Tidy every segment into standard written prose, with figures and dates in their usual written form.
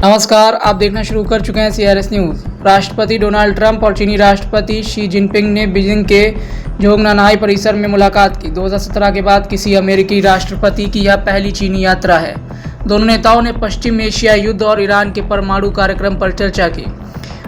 नमस्कार, आप देखना शुरू कर चुके हैं CRS न्यूज़। राष्ट्रपति डोनाल्ड ट्रंप और चीनी राष्ट्रपति शी जिनपिंग ने बीजिंग के जोंगनानहाई परिसर में मुलाकात की। 2017 के बाद किसी अमेरिकी राष्ट्रपति की यह पहली चीनी यात्रा है। दोनों नेताओं ने पश्चिम एशिया युद्ध और ईरान के परमाणु कार्यक्रम पर चर्चा की।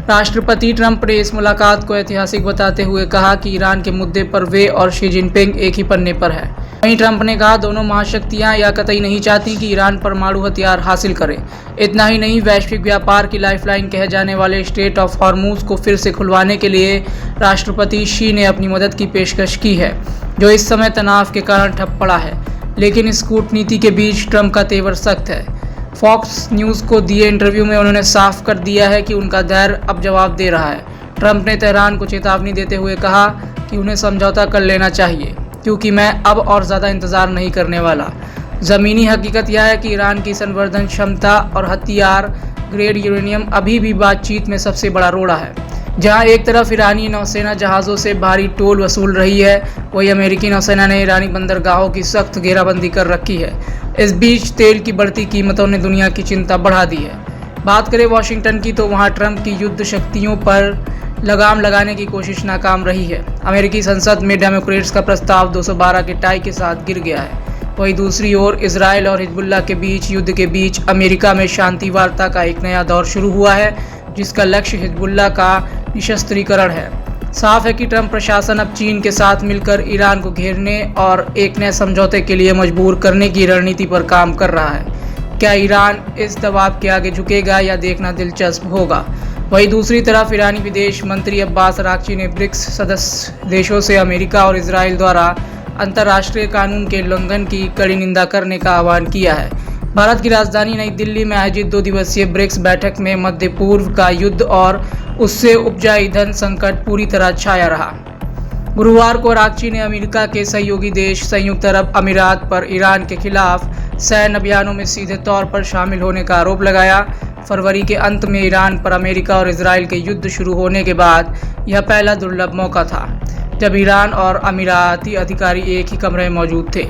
राष्ट्रपति ट्रंप ने इस मुलाकात को ऐतिहासिक बताते हुए कहा कि ईरान के मुद्दे पर वे और शी जिनपिंग एक ही पन्ने पर है। वहीं ट्रंप ने कहा, दोनों महाशक्तियां यह कतई नहीं चाहती कि ईरान परमाणु हथियार हासिल करे। इतना ही नहीं, वैश्विक व्यापार की लाइफलाइन कहे जाने वाले स्ट्रेट ऑफ हॉर्मुज को फिर से खुलवाने के लिए राष्ट्रपति शी ने अपनी मदद की पेशकश की है, जो इस समय तनाव के कारण ठप पड़ा है। लेकिन इस कूटनीति के बीच ट्रंप का तेवर सख्त है। फॉक्स न्यूज़ को दिए इंटरव्यू में उन्होंने साफ कर दिया है कि उनका धैर्य अब जवाब दे रहा है। ट्रंप ने तेहरान को चेतावनी देते हुए कहा कि उन्हें समझौता कर लेना चाहिए, क्योंकि मैं अब और ज़्यादा इंतज़ार नहीं करने वाला। ज़मीनी हकीकत यह है कि ईरान की संवर्धन क्षमता और हथियार ग्रेड यूरेनियम अभी भी बातचीत में सबसे बड़ा रोड़ा है। जहां एक तरफ ईरानी नौसेना जहाज़ों से भारी टोल वसूल रही है, वहीं अमेरिकी नौसेना ने ईरानी बंदरगाहों की सख्त घेराबंदी कर रखी है। इस बीच तेल की बढ़ती कीमतों ने दुनिया की चिंता बढ़ा दी है। बात करें वाशिंगटन की, तो वहां ट्रंप की युद्ध शक्तियों पर लगाम लगाने की कोशिश नाकाम रही है। अमेरिकी संसद में डेमोक्रेट्स का प्रस्ताव 212 के टाई के साथ गिर गया है। वहीं दूसरी ओर इजराइल और हिजबुल्लाह के बीच युद्ध के बीच अमेरिका में शांति वार्ता का एक नया दौर शुरू हुआ है, जिसका लक्ष्य हिजबुल्लाह का निशस्त्रीकरण है। साफ है कि ट्रंप प्रशासन अब चीन के साथ मिलकर ईरान को घेरने और एक नए समझौते के लिए मजबूर करने की रणनीति पर काम कर रहा है। क्या ईरान इस दबाव के आगे झुकेगा, या देखना दिलचस्प होगा। वहीं दूसरी तरफ ईरानी विदेश मंत्री अब्बास अरागची ने ब्रिक्स सदस्य देशों से अमेरिका और इजराइल द्वारा अंतर्राष्ट्रीय कानून के उल्लंघन की कड़ी निंदा करने का आह्वान किया है। भारत की राजधानी नई दिल्ली में आयोजित 2 दिवसीय ब्रिक्स बैठक में मध्य पूर्व का युद्ध और उससे उपजा ईंधन संकट पूरी तरह छाया रहा। गुरुवार को अरागची ने अमेरिका के सहयोगी देश संयुक्त अरब अमीरात पर ईरान के खिलाफ सैन्य अभियानों में सीधे तौर पर शामिल होने का आरोप लगाया। फरवरी के अंत में ईरान पर अमेरिका और इजराइल के युद्ध शुरू होने के बाद यह पहला दुर्लभ मौका था जब ईरान और अमीराती अधिकारी एक ही कमरे में मौजूद थे।